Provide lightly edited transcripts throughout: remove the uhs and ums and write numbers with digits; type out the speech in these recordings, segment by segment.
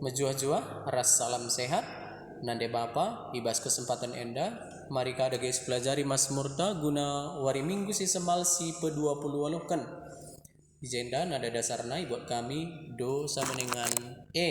Menjua-jua, ras salam sehat. Nande Bapa, ibas kesempatan enda. Mari kada guys pelajari Mazmurta guna wari minggu si semal si pe-20 kan. Jenda nada dasarna buat kami do sama dengan E.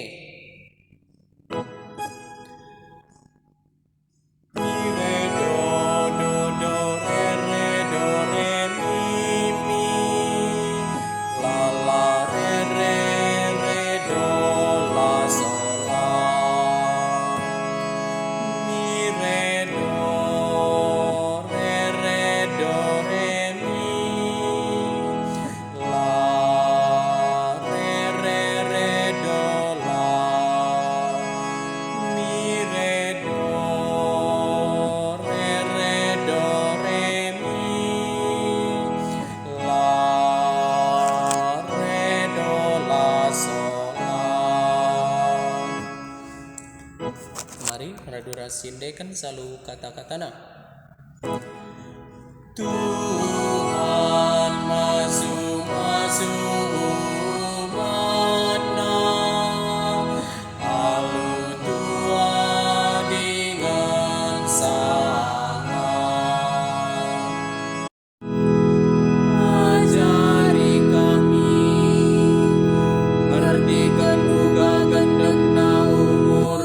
Sinde kan selalu kata-katana Tuhan masuk umatnya lalu tua dengan sangat ajari kami ngertikan duga gendek na umur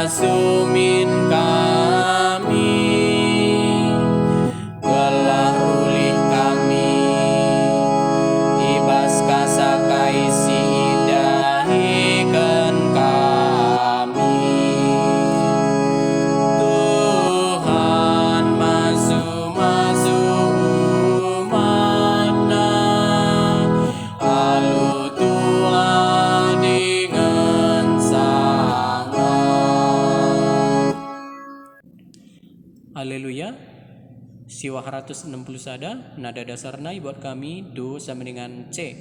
Pasumin kami gelah rulih kami ibas kasakai si dahikan kami Tuhan masuk umatnya lalu tua dengan Haleluya. Siwa 160 sada nada dasarna buat kami do sama dengan C.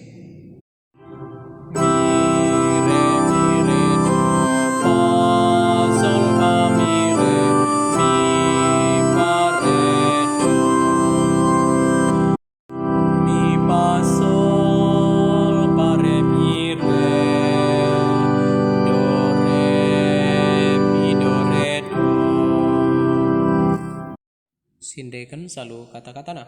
Sinde kan selalu kata-kata nah